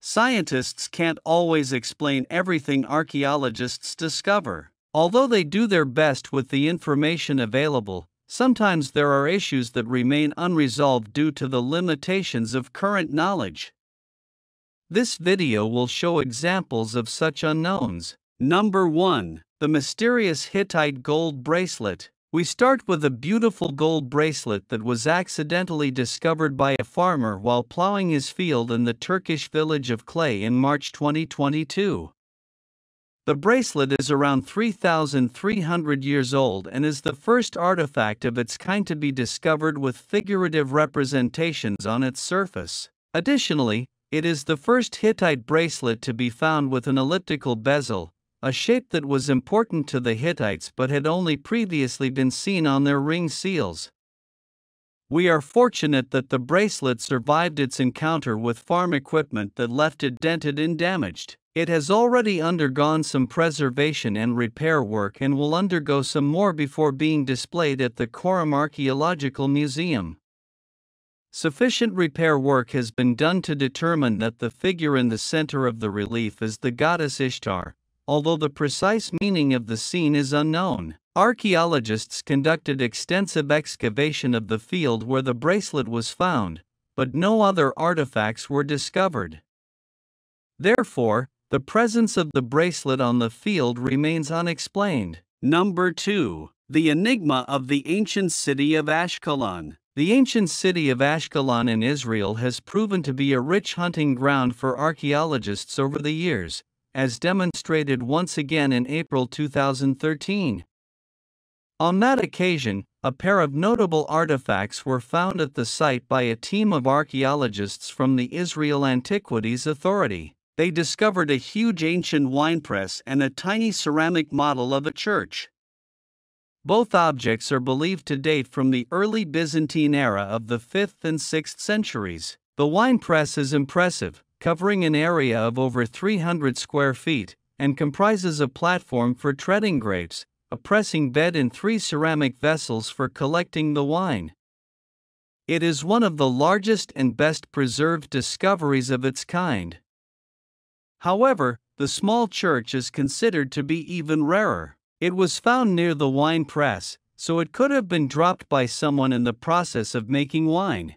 Scientists can't always explain everything archaeologists discover. Although they do their best with the information available, sometimes there are issues that remain unresolved due to the limitations of current knowledge. This video will show examples of such unknowns. Number 1. The mysterious Hittite gold bracelet. We start with a beautiful gold bracelet that was accidentally discovered by a farmer while plowing his field in the Turkish village of Clay in March 2022. The bracelet is around 3,300 years old and is the first artifact of its kind to be discovered with figurative representations on its surface. Additionally, it is the first Hittite bracelet to be found with an elliptical bezel, a shape that was important to the Hittites but had only previously been seen on their ring seals. We are fortunate that the bracelet survived its encounter with farm equipment that left it dented and damaged. It has already undergone some preservation and repair work and will undergo some more before being displayed at the Coram Archaeological Museum. Sufficient repair work has been done to determine that the figure in the center of the relief is the goddess Ishtar, although the precise meaning of the scene is unknown. Archaeologists conducted extensive excavation of the field where the bracelet was found, but no other artifacts were discovered. Therefore, the presence of the bracelet on the field remains unexplained. Number 2. The enigma of the ancient city of Ashkelon. The ancient city of Ashkelon in Israel has proven to be a rich hunting ground for archaeologists over the years, as demonstrated once again in April 2013. On that occasion, a pair of notable artifacts were found at the site by a team of archaeologists from the Israel Antiquities Authority. They discovered a huge ancient winepress and a tiny ceramic model of a church. Both objects are believed to date from the early Byzantine era of the 5th and 6th centuries. The winepress is impressive, covering an area of over 300 square feet, and comprises a platform for treading grapes, a pressing bed and 3 ceramic vessels for collecting the wine. It is one of the largest and best preserved discoveries of its kind. However, the small church is considered to be even rarer. It was found near the wine press, so it could have been dropped by someone in the process of making wine.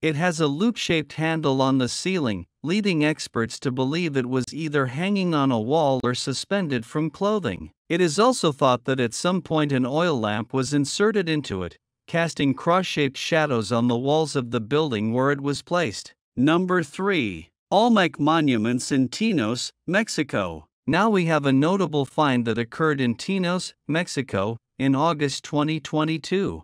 It has a loop-shaped handle on the ceiling, leading experts to believe it was either hanging on a wall or suspended from clothing. It is also thought that at some point an oil lamp was inserted into it, casting cross-shaped shadows on the walls of the building where it was placed. Number 3. Olmec monuments in Tinos, Mexico. Now we have a notable find that occurred in Tinos, Mexico, in August 2022.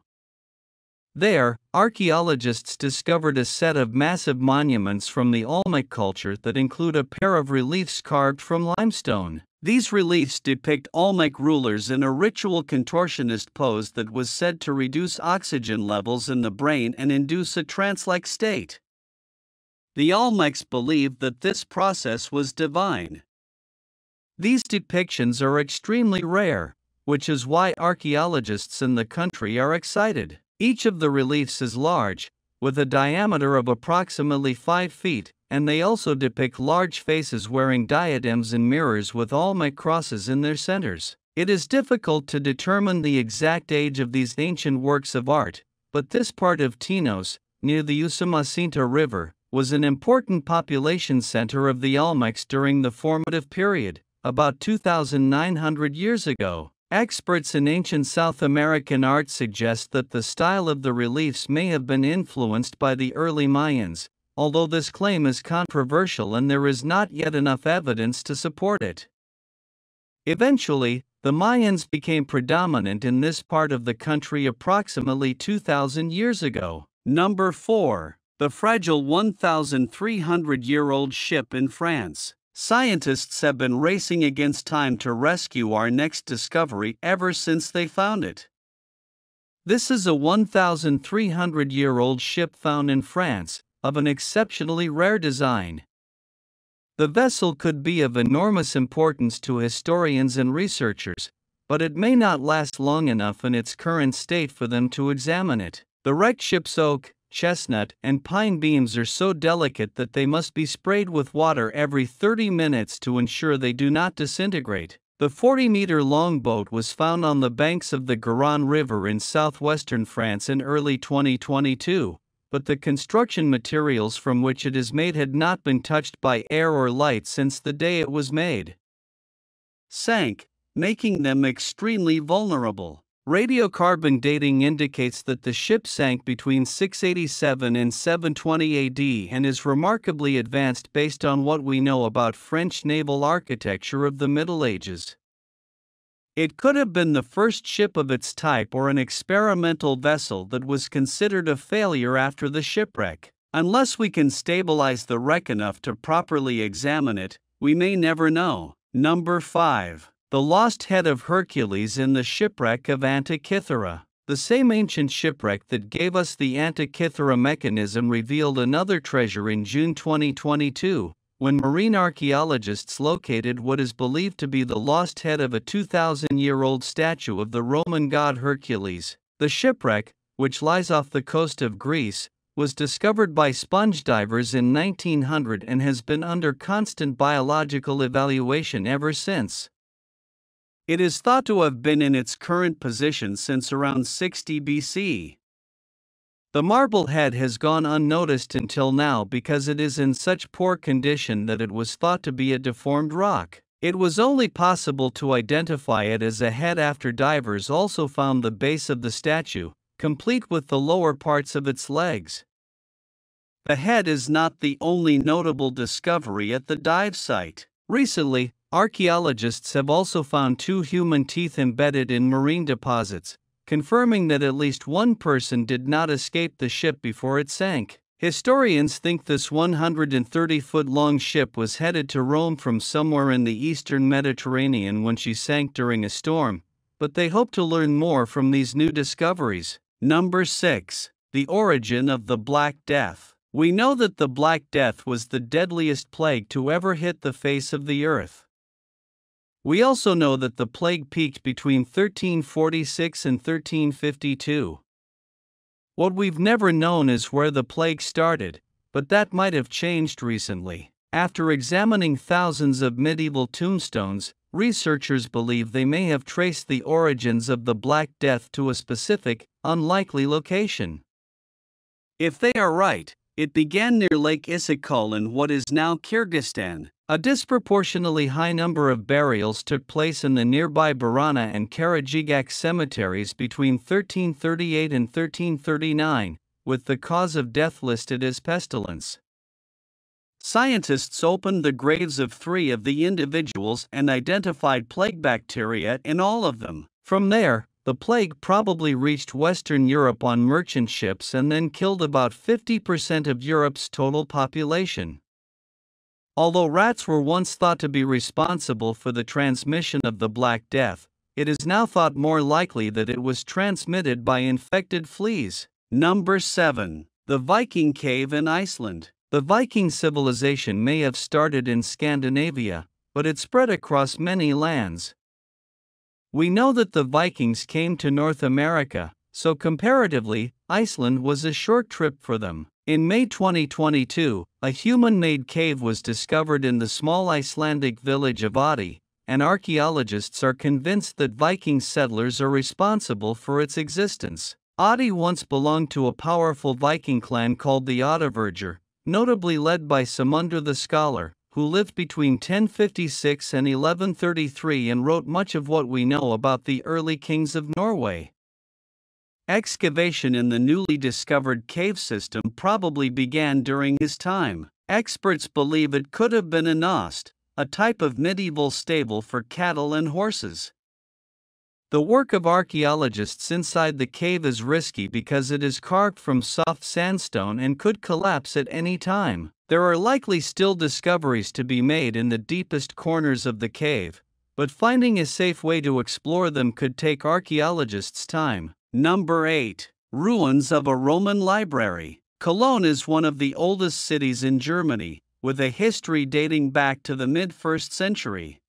There, archaeologists discovered a set of massive monuments from the Olmec culture that include a pair of reliefs carved from limestone. These reliefs depict Olmec rulers in a ritual contortionist pose that was said to reduce oxygen levels in the brain and induce a trance-like state. The Olmecs believed that this process was divine. These depictions are extremely rare, which is why archaeologists in the country are excited. Each of the reliefs is large, with a diameter of approximately 5 feet, and they also depict large faces wearing diadems and mirrors with Olmec crosses in their centers. It is difficult to determine the exact age of these ancient works of art, but this part of Tinos, near the Usumacinta River, was an important population center of the Olmecs during the formative period, about 2,900 years ago. Experts in ancient South American art suggest that the style of the reliefs may have been influenced by the early Mayans, although this claim is controversial and there is not yet enough evidence to support it. Eventually, the Mayans became predominant in this part of the country approximately 2,000 years ago. Number 4. The fragile 1,300-year-old ship in France. Scientists have been racing against time to rescue our next discovery ever since they found it. This is a 1,300-year-old ship found in France, of an exceptionally rare design. The vessel could be of enormous importance to historians and researchers, but it may not last long enough in its current state for them to examine it. The wrecked ship's oak, chestnut, and pine beams are so delicate that they must be sprayed with water every 30 minutes to ensure they do not disintegrate. The 40-meter-long boat was found on the banks of the Garonne River in southwestern France in early 2022, but the construction materials from which it is made had not been touched by air or light since the day it was made. Sank, making them extremely vulnerable. Radiocarbon dating indicates that the ship sank between 687 and 720 AD and is remarkably advanced based on what we know about French naval architecture of the Middle Ages. It could have been the first ship of its type or an experimental vessel that was considered a failure after the shipwreck. Unless we can stabilize the wreck enough to properly examine it, we may never know. Number 5. The lost head of Hercules in the shipwreck of Antikythera. The same ancient shipwreck that gave us the Antikythera mechanism revealed another treasure in June 2022, when marine archaeologists located what is believed to be the lost head of a 2,000-year-old statue of the Roman god Hercules. The shipwreck, which lies off the coast of Greece, was discovered by sponge divers in 1900 and has been under constant biological evaluation ever since. It is thought to have been in its current position since around 60 BC. The marble head has gone unnoticed until now because it is in such poor condition that it was thought to be a deformed rock. It was only possible to identify it as a head after divers also found the base of the statue, complete with the lower parts of its legs. The head is not the only notable discovery at the dive site. Recently, archaeologists have also found 2 human teeth embedded in marine deposits, confirming that at least one person did not escape the ship before it sank. Historians think this 130-foot-long ship was headed to Rome from somewhere in the eastern Mediterranean when she sank during a storm, but they hope to learn more from these new discoveries. Number 6. The origin of the Black Death. We know that the Black Death was the deadliest plague to ever hit the face of the earth. We also know that the plague peaked between 1346 and 1352. What we've never known is where the plague started, but that might have changed recently. After examining thousands of medieval tombstones, researchers believe they may have traced the origins of the Black Death to a specific, unlikely location. If they are right, it began near Lake Issyk in what is now Kyrgyzstan. A disproportionately high number of burials took place in the nearby Barana and Karachigak cemeteries between 1338 and 1339, with the cause of death listed as pestilence. Scientists opened the graves of 3 of the individuals and identified plague bacteria in all of them. From there, the plague probably reached Western Europe on merchant ships and then killed about 50% of Europe's total population. Although rats were once thought to be responsible for the transmission of the Black Death, it is now thought more likely that it was transmitted by infected fleas. Number 7. The Viking Cave in Iceland. The Viking civilization may have started in Scandinavia, but it spread across many lands. We know that the Vikings came to North America, so comparatively, Iceland was a short trip for them. In May 2022, a human-made cave was discovered in the small Icelandic village of Adi, and archaeologists are convinced that Viking settlers are responsible for its existence. Adi once belonged to a powerful Viking clan called the Oddavurgir, notably led by Samundra the Scholar, who lived between 1056 and 1133 and wrote much of what we know about the early kings of Norway. Excavation in the newly discovered cave system probably began during his time. Experts believe it could have been a nost, a type of medieval stable for cattle and horses. The work of archaeologists inside the cave is risky because it is carved from soft sandstone and could collapse at any time. There are likely still discoveries to be made in the deepest corners of the cave, but finding a safe way to explore them could take archaeologists time. Number 8. Ruins of a Roman library. Cologne is one of the oldest cities in Germany, with a history dating back to the mid-1st century.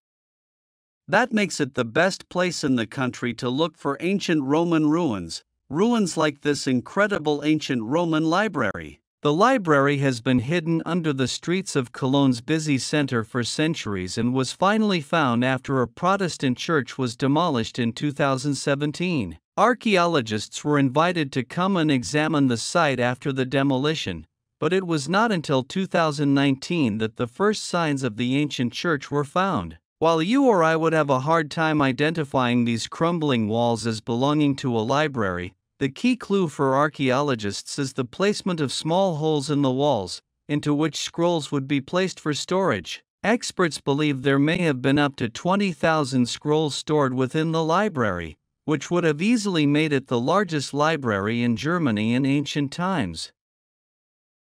That makes it the best place in the country to look for ancient Roman ruins, ruins like this incredible ancient Roman library. The library has been hidden under the streets of Cologne's busy center for centuries and was finally found after a Protestant church was demolished in 2017. Archaeologists were invited to come and examine the site after the demolition, but it was not until 2019 that the first signs of the ancient church were found. While you or I would have a hard time identifying these crumbling walls as belonging to a library, the key clue for archaeologists is the placement of small holes in the walls, into which scrolls would be placed for storage. Experts believe there may have been up to 20,000 scrolls stored within the library, which would have easily made it the largest library in Germany in ancient times.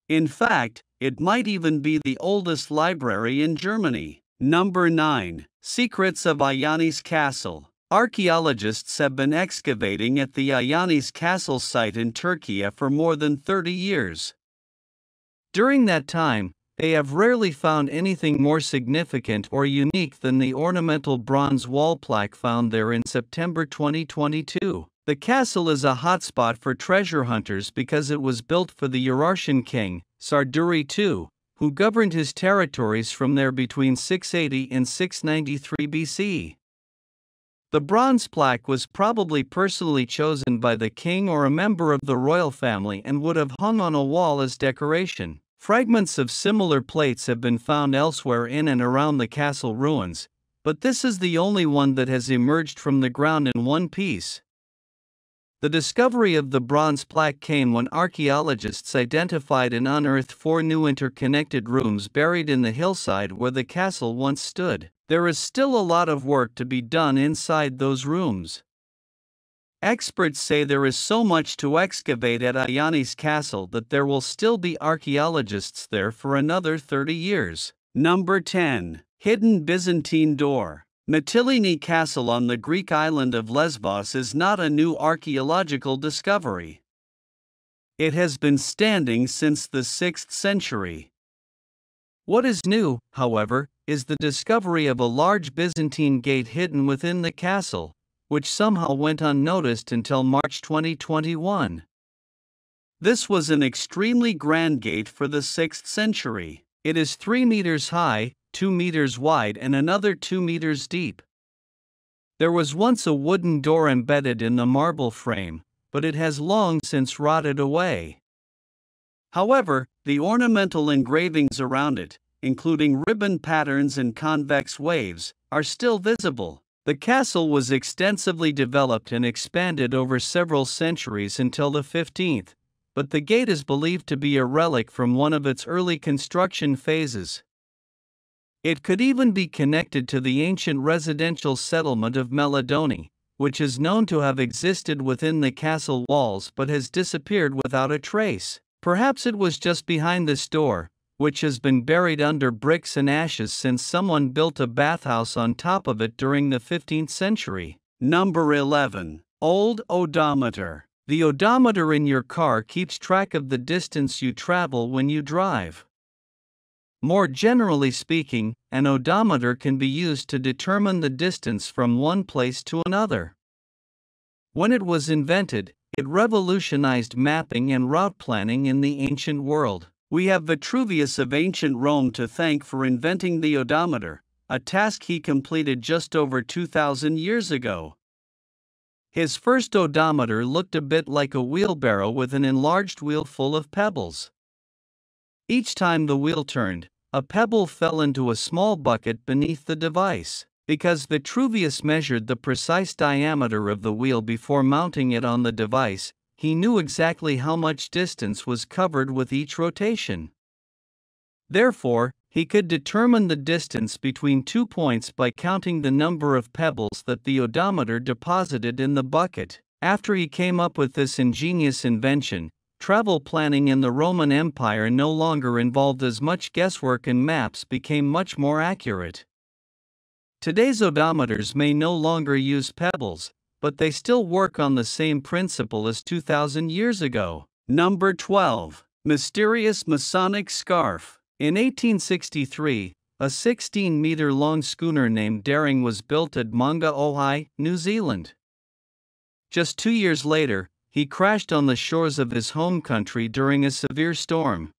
In fact, it might even be the oldest library in Germany. Number 9. Secrets of Ayanis Castle. Archaeologists have been excavating at the Ayanis Castle site in Turkey for more than 30 years. During that time, they have rarely found anything more significant or unique than the ornamental bronze wall plaque found there in September 2022. The castle is a hotspot for treasure hunters because it was built for the Urartian king, Sarduri II, who governed his territories from there between 680 and 693 BC. The bronze plaque was probably personally chosen by the king or a member of the royal family and would have hung on a wall as decoration. Fragments of similar plates have been found elsewhere in and around the castle ruins, but this is the only one that has emerged from the ground in one piece. The discovery of the bronze plaque came when archaeologists identified and unearthed 4 new interconnected rooms buried in the hillside where the castle once stood. There is still a lot of work to be done inside those rooms. Experts say there is so much to excavate at Ayanis Castle that there will still be archaeologists there for another 30 years. Number 10. Hidden Byzantine Door. Mytilene Castle on the Greek island of Lesbos is not a new archaeological discovery. It has been standing since the 6th century. What is new, however, is the discovery of a large Byzantine gate hidden within the castle, which somehow went unnoticed until March 2021. This was an extremely grand gate for the 6th century. It is 3 meters high, 2 meters wide and another 2 meters deep. There was once a wooden door embedded in the marble frame, but it has long since rotted away. However, the ornamental engravings around it, including ribbon patterns and convex waves, are still visible. The castle was extensively developed and expanded over several centuries until the 15th, but the gate is believed to be a relic from one of its early construction phases. It could even be connected to the ancient residential settlement of Melidone, which is known to have existed within the castle walls but has disappeared without a trace. Perhaps it was just behind this door, which has been buried under bricks and ashes since someone built a bathhouse on top of it during the 15th century. Number 11. Old Odometer. The odometer in your car keeps track of the distance you travel when you drive. More generally speaking, an odometer can be used to determine the distance from one place to another. When it was invented, it revolutionized mapping and route planning in the ancient world. We have Vitruvius of ancient Rome to thank for inventing the odometer, a task he completed just over 2,000 years ago. His first odometer looked a bit like a wheelbarrow with an enlarged wheel full of pebbles. Each time the wheel turned, a pebble fell into a small bucket beneath the device. Because Vitruvius measured the precise diameter of the wheel before mounting it on the device, he knew exactly how much distance was covered with each rotation. Therefore, he could determine the distance between 2 points by counting the number of pebbles that the odometer deposited in the bucket. After he came up with this ingenious invention, travel planning in the Roman Empire no longer involved as much guesswork and maps became much more accurate. Today's odometers may no longer use pebbles, but they still work on the same principle as 2,000 years ago. Number 12. Mysterious Masonic Scarf. In 1863, a 16-meter-long schooner named Daring was built at Manga Ohai, New Zealand. Just 2 years later, he crashed on the shores of his home country during a severe storm.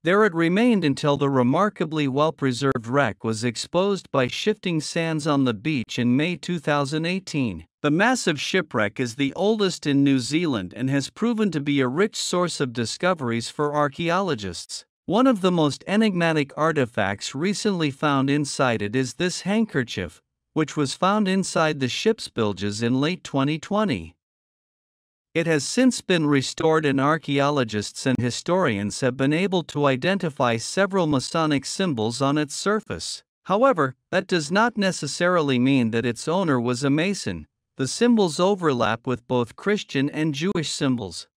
There it remained until the remarkably well-preserved wreck was exposed by shifting sands on the beach in May 2018. The massive shipwreck is the oldest in New Zealand and has proven to be a rich source of discoveries for archaeologists. One of the most enigmatic artifacts recently found inside it is this handkerchief, which was found inside the ship's bilges in late 2020. It has since been restored, and archaeologists and historians have been able to identify several Masonic symbols on its surface. However, that does not necessarily mean that its owner was a Mason. The symbols overlap with both Christian and Jewish symbols.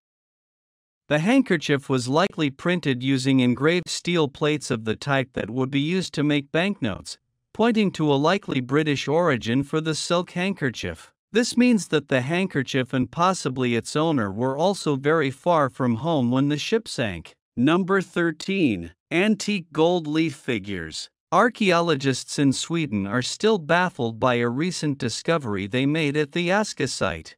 The handkerchief was likely printed using engraved steel plates of the type that would be used to make banknotes, pointing to a likely British origin for the silk handkerchief. This means that the handkerchief and possibly its owner were also very far from home when the ship sank. Number 13. Antique gold leaf figures. Archaeologists in Sweden are still baffled by a recent discovery they made at the Aska site.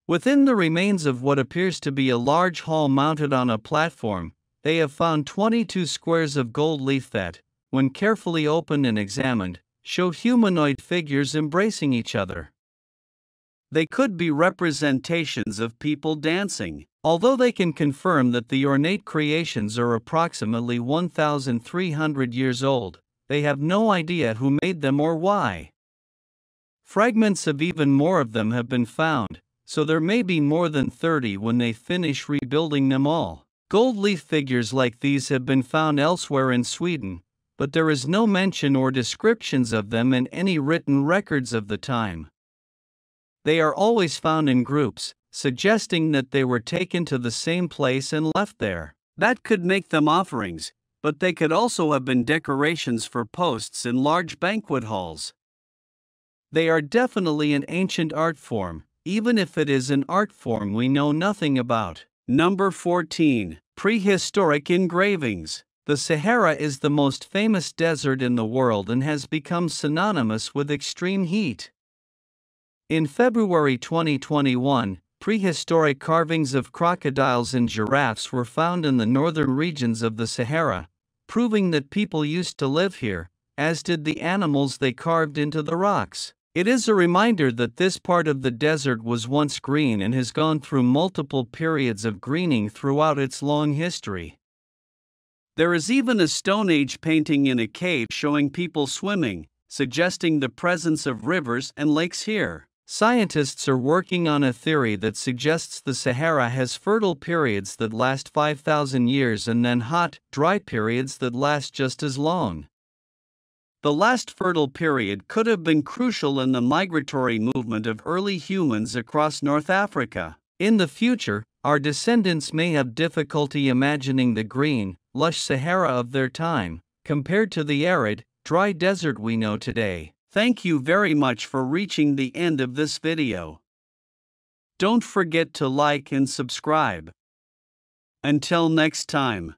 Within the remains of what appears to be a large hall mounted on a platform, they have found 22 squares of gold leaf that, when carefully opened and examined, show humanoid figures embracing each other. They could be representations of people dancing. Although they can confirm that the ornate creations are approximately 1,300 years old, they have no idea who made them or why. Fragments of even more of them have been found, so there may be more than 30 when they finish rebuilding them all. Gold leaf figures like these have been found elsewhere in Sweden, but there is no mention or descriptions of them in any written records of the time. They are always found in groups, suggesting that they were taken to the same place and left there. That could make them offerings, but they could also have been decorations for posts in large banquet halls. They are definitely an ancient art form, even if it is an art form we know nothing about. Number 14. Prehistoric engravings. The Sahara is the most famous desert in the world and has become synonymous with extreme heat. In February 2021, prehistoric carvings of crocodiles and giraffes were found in the northern regions of the Sahara, proving that people used to live here, as did the animals they carved into the rocks. It is a reminder that this part of the desert was once green and has gone through multiple periods of greening throughout its long history. There is even a Stone Age painting in a cave showing people swimming, suggesting the presence of rivers and lakes here. Scientists are working on a theory that suggests the Sahara has fertile periods that last 5,000 years and then hot, dry periods that last just as long. The last fertile period could have been crucial in the migratory movement of early humans across North Africa. In the future, our descendants may have difficulty imagining the green, lush Sahara of their time, compared to the arid, dry desert we know today. Thank you very much for reaching the end of this video. Don't forget to like and subscribe. Until next time.